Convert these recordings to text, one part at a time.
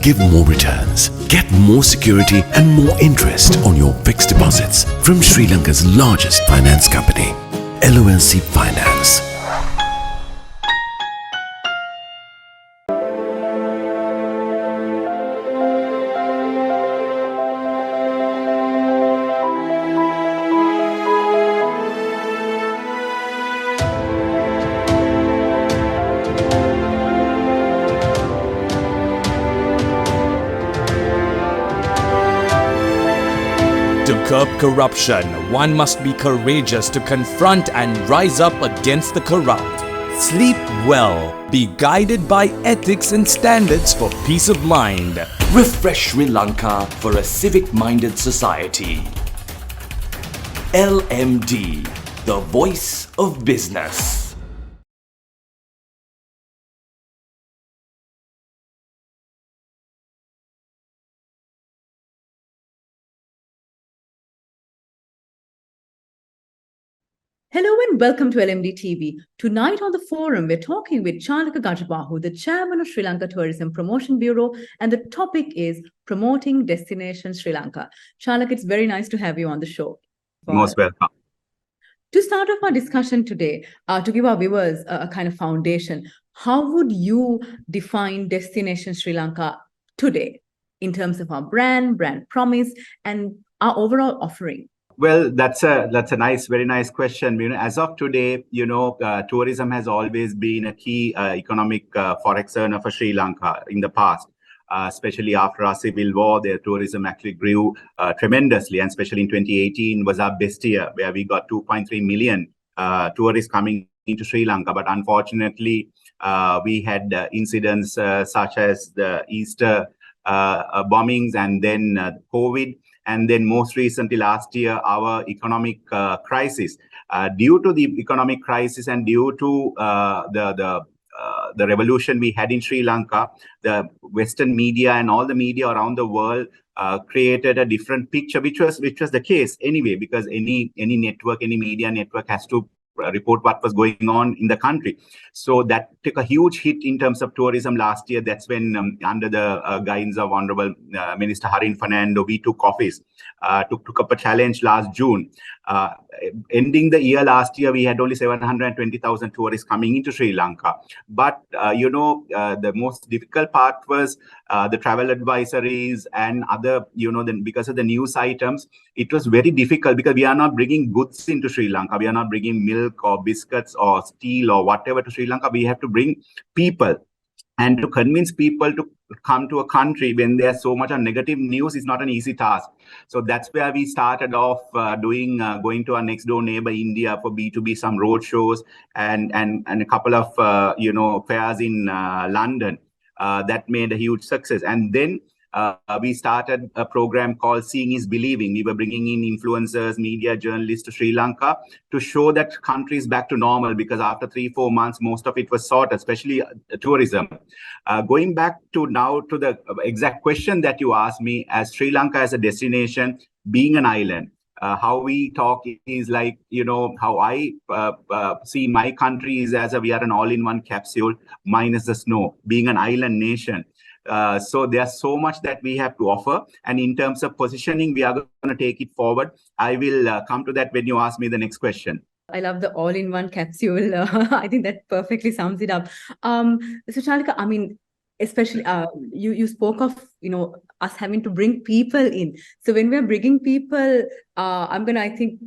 give more returns. Get more security and more interest on your fixed deposits from Sri Lanka's largest finance company, LMDtv Finance. To curb corruption, one must be courageous to confront and rise up against the corrupt. Sleep well, be guided by ethics and standards for peace of mind. Refresh Sri Lanka for a civic-minded society. LMD, the voice of business. Hello and welcome to LMDtv. Tonight on the forum, we're talking with Chalaka Gajabahu, the chairman of Sri Lanka Tourism Promotion Bureau, and the topic is Promoting Destination Sri Lanka. Chalaka, it's very nice to have you on the show. Most welcome. To start off our discussion today, to give our viewers a kind of foundation, how would you define Destination Sri Lanka today in terms of our brand promise, and our overall offering? Well, that's a nice, very nice question. As of today, tourism has always been a key economic forex earner for Sri Lanka in the past. Especially after our civil war, their tourism actually grew tremendously, and especially in 2018 was our best year, where we got 2.3 million tourists coming into Sri Lanka. But unfortunately, we had incidents such as the Easter bombings, and then COVID. And then most recently last year, our economic crisis. Due to the economic crisis and due to the revolution we had in Sri Lanka, the Western media and all the media around the world created a different picture, which was the case anyway, because any network, any media network has to report what was going on in the country. So that took a huge hit in terms of tourism last year. That's when, under the guidance of Honorable Minister Harin Fernando, we took office, took up a challenge last June. Ending the year last year, we had only 720,000 tourists coming into Sri Lanka. But, the most difficult part was the travel advisories and other, because of the news items, it was very difficult because we are not bringing goods into Sri Lanka. We are not bringing milk or biscuits or steel or whatever to Sri Lanka. We have to bring people. And to convince people to come to a country when there's so much of negative news is not an easy task. So that's where we started off going to our next door neighbor, India, for B2B, some road shows and a couple of, fairs in London. That made a huge success. And then we started a program called Seeing is Believing. We were bringing in influencers, media, journalists to Sri Lanka to show that country is back to normal, because after 3-4 months, most of it was sorted, especially tourism. Going back to now to the exact question that you asked me, as Sri Lanka as a destination, being an island, how we talk is like, how I see my country is as we are an all-in-one capsule minus the snow, being an island nation. So there's so much that we have to offer. And in terms of positioning, we are going to take it forward. I will come to that when you ask me the next question. I love the all-in-one capsule. I think that perfectly sums it up. So Chalaka, I mean, especially you spoke of, us having to bring people in. So when we're bringing people, I'm going to, I think,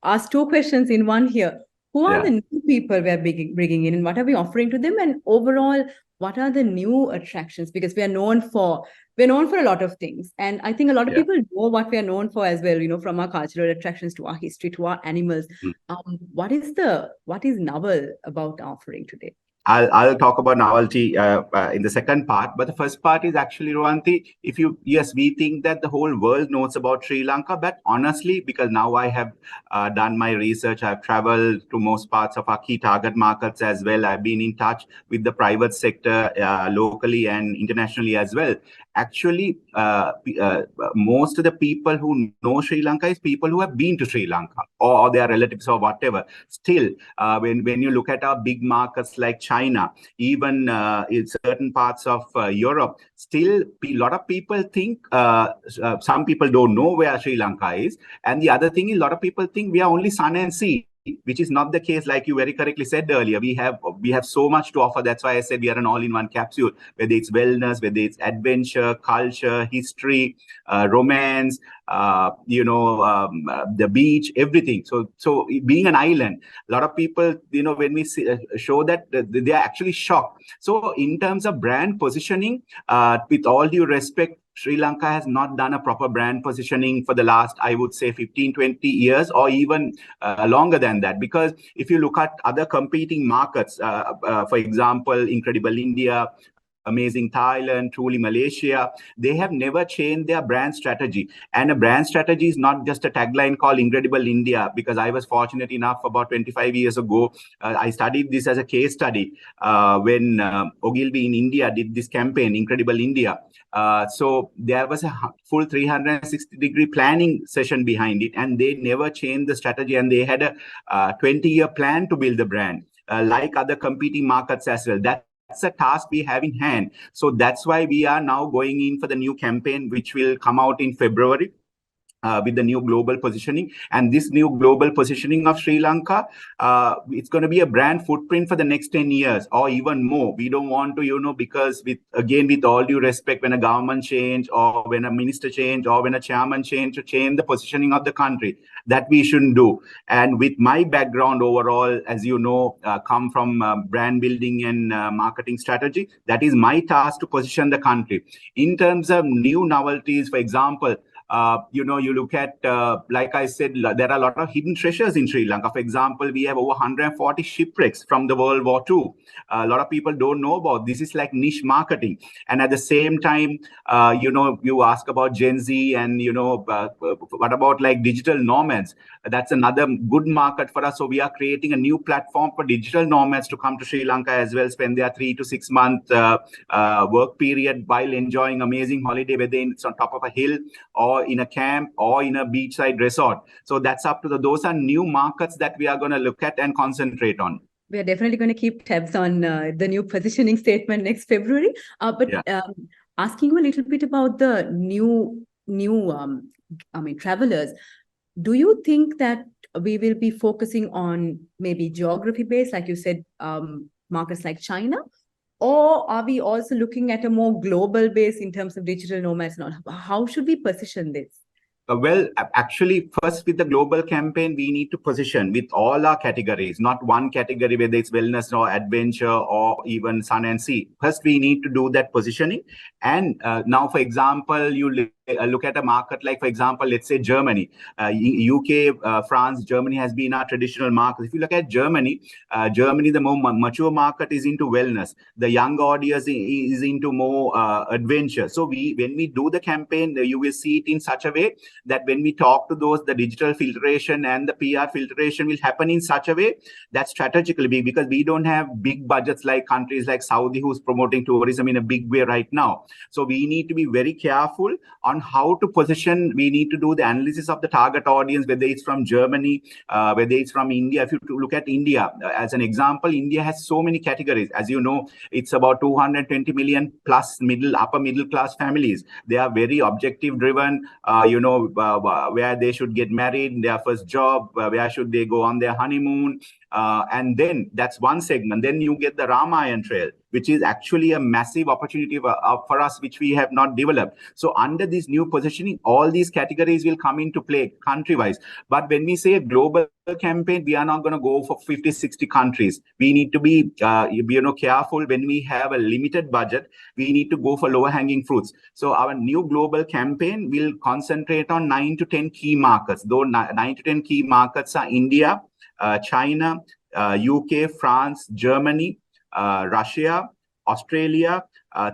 ask 2 questions in one here. Who are the new people we're bringing in, and what are we offering to them? And overall, what are the new attractions? Because we're known for a lot of things. And I think a lot of people know what we are known for as well, from our cultural attractions to our history, to our animals. What is novel about our offering today? I'll talk about novelty in the second part, but the first part is actually, Ruwandi, we think that the whole world knows about Sri Lanka, but honestly, because now I have done my research, I've traveled to most parts of our key target markets as well. I've been in touch with the private sector locally and internationally as well. actually most of the people who know Sri Lanka is people who have been to Sri Lanka or their relatives or whatever. Still, when you look at our big markets like China, even in certain parts of Europe, still a lot of people think, some people don't know where Sri Lanka is. And the other thing is, a lot of people think we are only sun and sea, which is not the case. Like you very correctly said earlier, we have so much to offer. That's why I said we are an all-in-one capsule, whether it's wellness, whether it's adventure, culture, history, romance, the beach, everything. So being an island, a lot of people, when we show that, they are actually shocked. So in terms of brand positioning, with all due respect, Sri Lanka has not done a proper brand positioning for the last, I would say, 15, 20 years, or even longer than that. Because if you look at other competing markets, for example, Incredible India, Amazing Thailand, Truly Malaysia, they have never changed their brand strategy. And a brand strategy is not just a tagline called Incredible India, because I was fortunate enough about 25 years ago, I studied this as a case study when Ogilvy in India did this campaign, Incredible India. So there was a full 360-degree planning session behind it, and they never changed the strategy, and they had a 20-year plan to build the brand, like other competing markets as well. That's a task we have in hand. So that's why we are now going in for the new campaign, which will come out in February. With the new global positioning. And this new global positioning of Sri Lanka, it's going to be a brand footprint for the next 10 years or even more. We don't want to, because with all due respect, when a government change or when a minister change or when a chairman change, to change the positioning of the country, that we shouldn't do. And with my background overall, as you know, come from brand building and marketing strategy, that is my task to position the country. In terms of new novelties, for example, you look at, like I said, there are a lot of hidden treasures in Sri Lanka. For example, we have over 140 shipwrecks from the World War II. A lot of people don't know about this. Is like niche marketing. And at the same time, you ask about Gen Z and, what about like digital nomads? That's another good market for us. So we are creating a new platform for digital nomads to come to Sri Lanka as well, spend their 3 to 6 month work period while enjoying amazing holiday, whether it's on top of a hill or in a camp or in a beachside resort. So that's up to those are new markets that we are going to look at and concentrate on. We are definitely going to keep tabs on the new positioning statement next February. Asking you a little bit about the new travelers. Do you think that we will be focusing on maybe geography based, like you said, markets like China? Or are we also looking at a more global base in terms of digital nomads? How should we position this? Well, actually, first with the global campaign, we need to position with all our categories, not one category, whether it's wellness or adventure or even sun and sea. First, we need to do that positioning. And now, for example, you look at a market like, for example, let's say Germany, UK, France, Germany has been our traditional market. If you look at Germany, the more mature market is into wellness. The young audience is into more adventure. So when we do the campaign, you will see it in such a way that when we talk to those, the digital filtration and the PR filtration will happen in such a way that strategically big, because we don't have big budgets like countries like Saudi, who's promoting tourism in a big way right now. So we need to be very careful on how to position. We need to do the analysis of the target audience, whether it's from Germany, whether it's from India. If you look at India as an example, India has so many categories. As you know, it's about 220 million plus upper middle class families. They are very objective driven, where they should get married, their first job, where should they go on their honeymoon. And then that's one segment. Then you get the Ramayan Trail, which is actually a massive opportunity for us, which we have not developed. So under this new positioning, all these categories will come into play country-wise. But when we say a global campaign, we are not going to go for 50, 60 countries. We need to be careful. When we have a limited budget, we need to go for lower hanging fruits. So our new global campaign will concentrate on 9 to 10 key markets. Though 9 to 10 key markets are India, China, UK, France, Germany, Russia, Australia,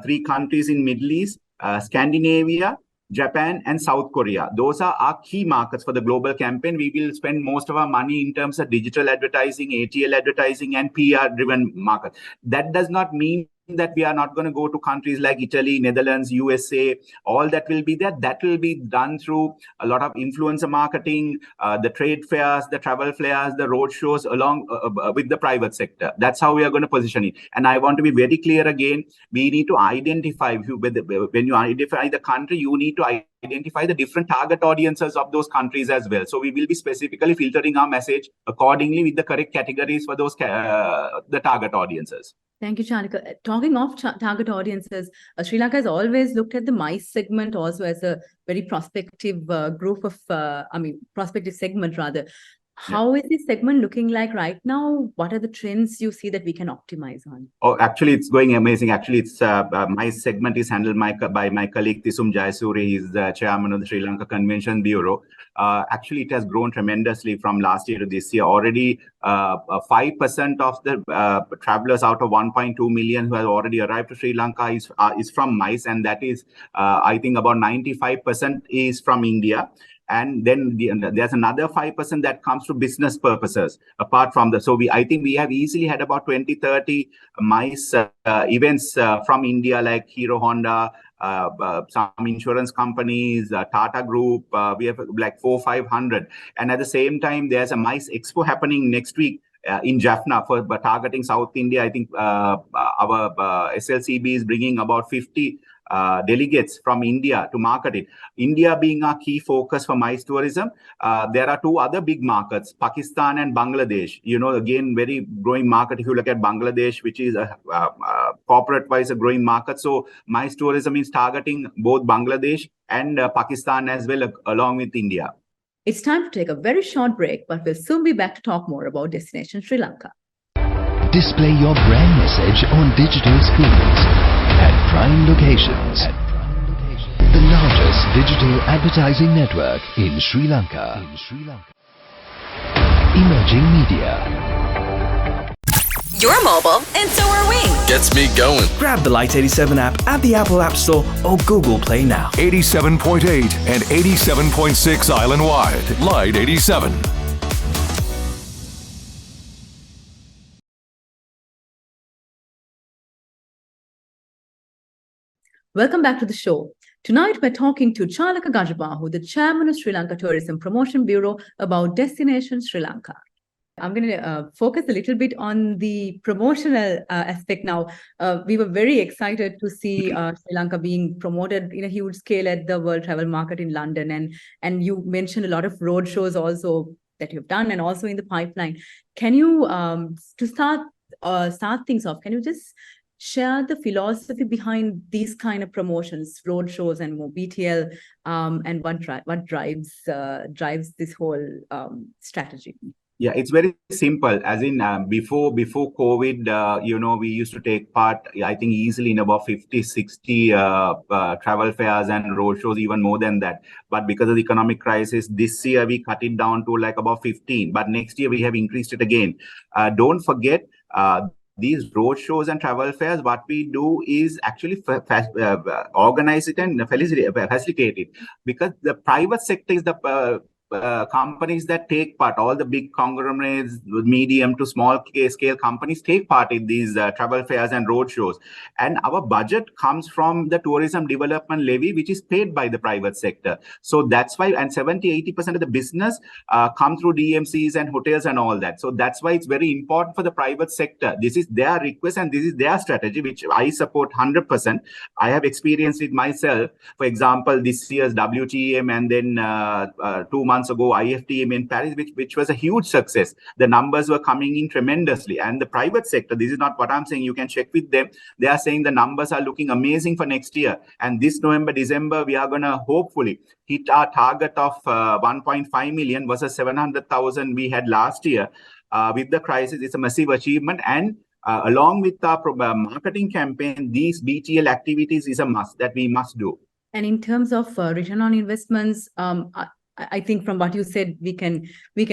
3 countries in Middle East, Scandinavia, Japan, and South Korea. Those are our key markets for the global campaign. We will spend most of our money in terms of digital advertising, ATL advertising, and PR-driven market. That does not mean that we are not going to go to countries like Italy, Netherlands, USA. All that will be there. That will be done through a lot of influencer marketing, the trade fairs, the travel fairs, the road shows along with the private sector. That's how we are going to position it. And I want to be very clear again, we need to identify, when you identify the country, you need to identify the different target audiences of those countries as well. So we will be specifically filtering our message accordingly with the correct categories for those the target audiences. Thank you, Chalaka. Talking of target audiences, Sri Lanka has always looked at the MICE segment also as a very prospective group of, prospective segment rather. How is this segment looking like right now? What are the trends you see that we can optimize on? Oh, actually, it's going amazing. Actually, it's my segment is handled by my colleague Tisum Jayasuri. He's the chairman of the Sri Lanka Convention Bureau. Actually, it has grown tremendously from last year to this year. Already, 5% of the travelers out of 1.2 million who have already arrived to Sri Lanka is from MICE, and that is, I think, about 95% is from India. And then there's another 5% that comes to business purposes apart from the. So I think we have easily had about 20-30 MICE events from India, like Hero Honda, some insurance companies, Tata Group. We have like 400-500. And at the same time, there's a MICE Expo happening next week in Jaffna for targeting South India. I think our SLCB is bringing about 50 delegates from India to market it. India being our key focus for MICE tourism, there are two other big markets, Pakistan and Bangladesh. Again, very growing market. If you look at Bangladesh, which is a corporate-wise a growing market. So MICE tourism is targeting both Bangladesh and Pakistan as well, along with India. It's time to take a very short break, but we'll soon be back to talk more about Destination Sri Lanka. Display your brand message on digital screens at prime locations. The largest digital advertising network in Sri Lanka. Emerging Media. You're mobile, and so are we. Gets me going. Grab the Lite 87 app at the Apple App Store or Google Play now. 87.8 and 87.6 island-wide. Lite 87. Welcome back to the show. Tonight, we're talking to Chalaka Gajabahu, the chairman of Sri Lanka Tourism Promotion Bureau, about Destination Sri Lanka. I'm going to focus a little bit on the promotional aspect now. We were very excited to see Sri Lanka being promoted in a huge scale at the World Travel Market in London. And you mentioned a lot of road shows also that you've done and also in the pipeline. Can you, to start things off, can you just share the philosophy behind these kind of promotions, road shows and more BTL, and what drives this whole strategy? Yeah, it's very simple. As in before COVID, we used to take part, I think, easily in about 50-60 travel fairs and road shows, even more than that. But because of the economic crisis, this year we cut it down to like about 15. But next year we have increased it again. Don't forget, these road shows and travel fairs, what we do is actually organize it and facilitate it, because the private sector is the companies that take part. All the big conglomerates, medium to small scale companies take part in these travel fairs and road shows. And our budget comes from the tourism development levy, which is paid by the private sector. So that's why, and 70-80% of the business come through DMCs and hotels and all that. So that's why it's very important for the private sector. This is their request and this is their strategy, which I support 100%. I have experienced it myself. For example, this year's WTM, and then 2 months ago IFTM in Paris, which was a huge success. The numbers were coming in tremendously, and the private sector, this is not what I'm saying, you can check with them, they are saying the numbers are looking amazing for next year. And this November, December, we are going to hopefully hit our target of 1.5 million versus 700,000 we had last year. With the crisis, it's a massive achievement. And along with our marketing campaign, these BTL activities is a must that we must do. And in terms of return on investments, I think from what you said, we can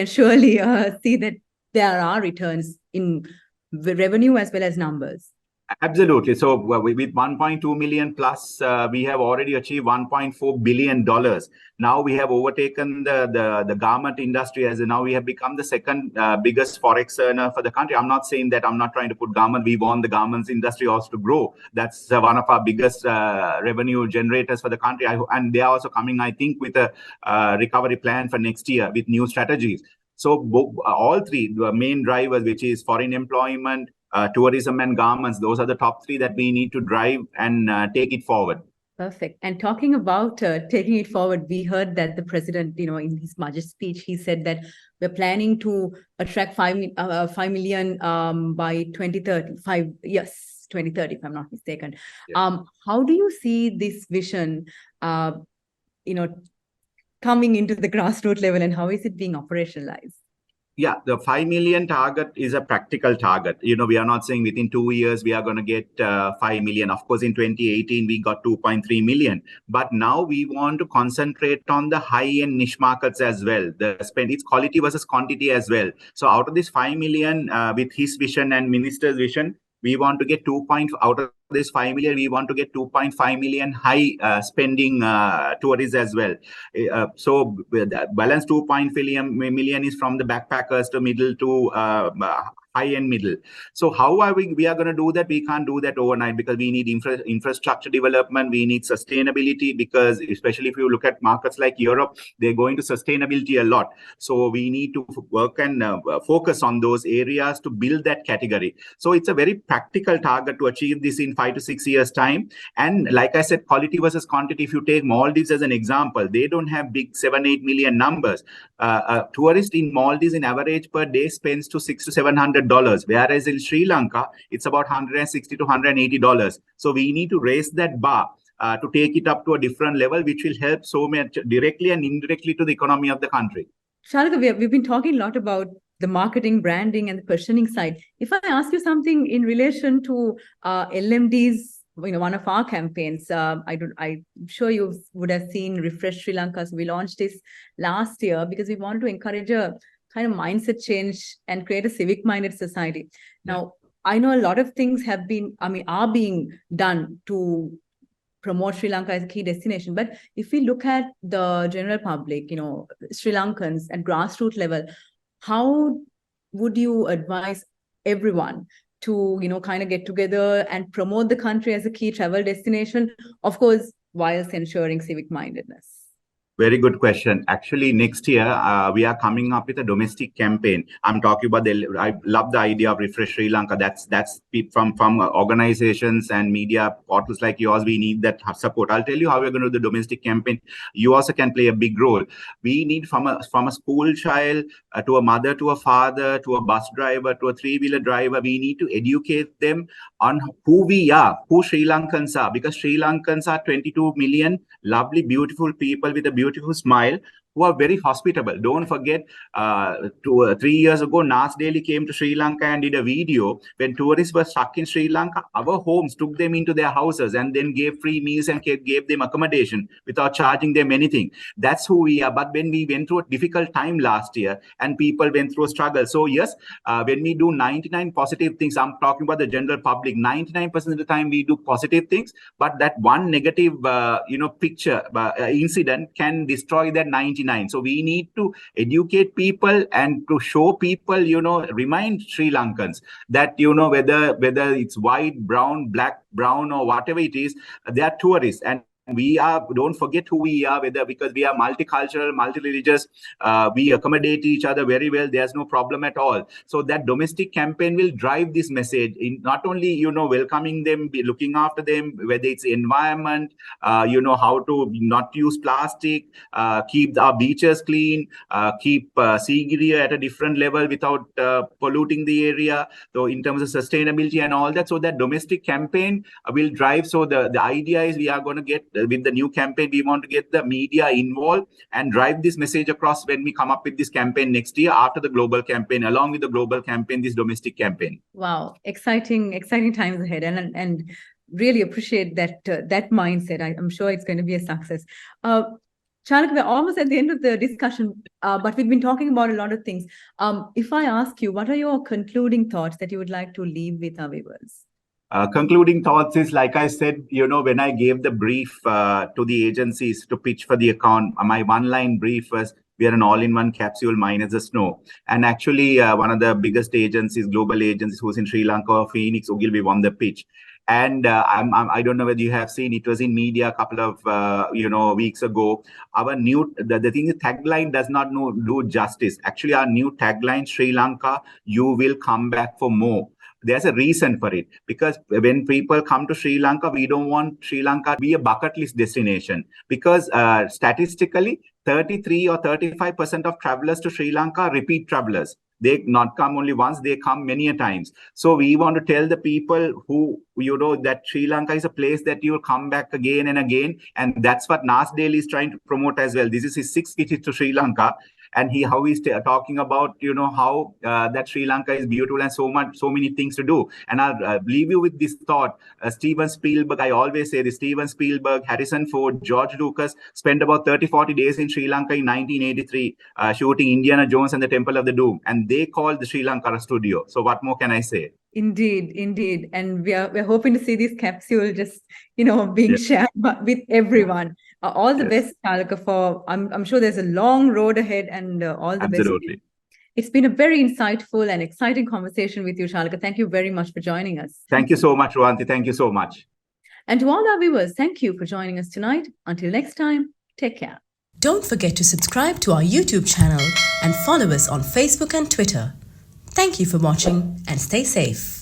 surely see that there are returns in revenue as well as numbers. Absolutely. So with 1.2 million plus, we have already achieved $1.4 billion. Now we have overtaken the garment industry, as now we have become the second biggest forex earner for the country. I'm not saying that, I'm not trying to put garment. We want the garments industry also to grow. That's one of our biggest revenue generators for the country. And they are also coming, I think, with a recovery plan for next year with new strategies. So all three, the main drivers, which is foreign employment, tourism and garments, those are the top three that we need to drive and take it forward. Perfect. And talking about taking it forward, we heard that the president, in his budget speech, he said that we're planning to attract 5 million by 2030. 2030, if I'm not mistaken. Yes. How do you see this vision, coming into the grassroots level, and how is it being operationalized? Yeah, the 5 million target is a practical target. We are not saying within 2 years we are going to get 5 million. Of course, in 2018, we got 2.3 million. But now we want to concentrate on the high-end niche markets as well. It's quality versus quantity as well. So out of this 5 million, with his vision and minister's vision, we want to get out of this 5 million, we want to get 2.5 million high spending tourists as well. So balance 2.5 million is from the backpackers to middle to high-end middle. So how are we are going to do that? We can't do that overnight, because we need infrastructure development. We need sustainability, because especially if you look at markets like Europe, they're going to sustainability a lot. So we need to work and focus on those areas to build that category. So it's a very practical target to achieve this in 5 to 6 years time. And like I said, quality versus quantity. If you take Maldives as an example, they don't have big 7-8 million numbers. A tourist in Maldives in average per day spends to $600 to $700, whereas in Sri Lanka it's about $160 to $180. So we need to raise that bar to take it up to a different level, which will help so much directly and indirectly to the economy of the country. Chalaka, we've been talking a lot about the marketing, branding, and the positioning side. If I ask you something in relation to LMD's, one of our campaigns, I'm sure you would have seen Refresh Sri Lanka. So we launched this last year because we want to encourage a kind of mindset change and create a civic-minded society. Now, I know a lot of things are being done to promote Sri Lanka as a key destination. But if we look at the general public, Sri Lankans at grassroots level, how would you advise everyone to, kind of get together and promote the country as a key travel destination, of course, whilst ensuring civic-mindedness? Very good question. Actually, next year, we are coming up with a domestic campaign. I'm talking about I love the idea of Refresh Sri Lanka. That's from organizations and media portals like yours. We need that support. I'll tell you how we're going to do the domestic campaign. You also can play a big role. We need from a school child to a mother, to a father, to a bus driver, to a three-wheeler driver. We need to educate them on who we are, who Sri Lankans are, because Sri Lankans are 22 million lovely, beautiful people with a beautiful smile, who are very hospitable. Don't forget, 3 years ago, Nas Daily came to Sri Lanka and did a video. When tourists were stuck in Sri Lanka, our homes took them into their houses and then gave free meals and gave them accommodation without charging them anything. That's who we are. But when we went through a difficult time last year and people went through a struggle. So yes, when we do 99 positive things, I'm talking about the general public, 99% of the time we do positive things, but that one negative, picture, incident can destroy that 99. So we need to educate people and to show people, remind Sri Lankans that, whether it's white, brown, black, brown, or whatever it is, they are tourists. And don't forget who we are, because we are multicultural, multi-religious, we accommodate each other very well. There's no problem at all. So that domestic campaign will drive this message in not only, welcoming them, looking after them, whether it's environment, how to not use plastic, keep our beaches clean, keep Sigiriya at a different level without polluting the area. So in terms of sustainability and all that, so that domestic campaign will drive. So the idea is we are going to get, with the new campaign, we want to get the media involved and drive this message across when we come up with this campaign next year after the global campaign, along with the global campaign, this domestic campaign. Wow, exciting times ahead, and really appreciate that mindset. I'm sure it's going to be a success. Chalaka, we're almost at the end of the discussion, but we've been talking about a lot of things. If I ask you, what are your concluding thoughts that you would like to leave with our viewers? Concluding thoughts is, like I said, when I gave the brief to the agencies to pitch for the account, my one-line brief was, we are an all-in-one capsule minus the snow. And actually, one of the biggest agencies, global agencies, who's in Sri Lanka, Phoenix, Ogilvy, won the pitch. And I don't know whether you have seen, it was in media a couple of weeks ago. Our new, the thing is, tagline does not do justice. Actually, our new tagline, Sri Lanka, you will come back for more. There's a reason for it, because when people come to Sri Lanka, we don't want Sri Lanka to be a bucket list destination, because statistically 33 or 35% of travelers to Sri Lanka are repeat travelers. They not come only once, they come many a times. So we want to tell the people who, that Sri Lanka is a place that you will come back again and again. And that's what Nas Dale is trying to promote as well. This is his 6th visit to Sri Lanka. And how he's talking about, how that Sri Lanka is beautiful and so many things to do. And I'll leave you with this thought. Steven Spielberg, I always say this, Steven Spielberg, Harrison Ford, George Lucas spent about 30-40 days in Sri Lanka in 1983 shooting Indiana Jones and the Temple of the Doom. And they called the Sri Lanka a studio. So what more can I say? Indeed. And we're hoping to see this capsule just, being shared with everyone. All the best, Chalaka, for I'm sure there's a long road ahead, and all the Absolutely. best. It's been a very insightful and exciting conversation with you, Chalaka. Thank you very much for joining us. Thank you so much, Ruwandi. Thank you so much. And to all our viewers, thank you for joining us tonight. Until next time, take care. Don't forget to subscribe to our YouTube channel and follow us on Facebook and Twitter. Thank you for watching and stay safe.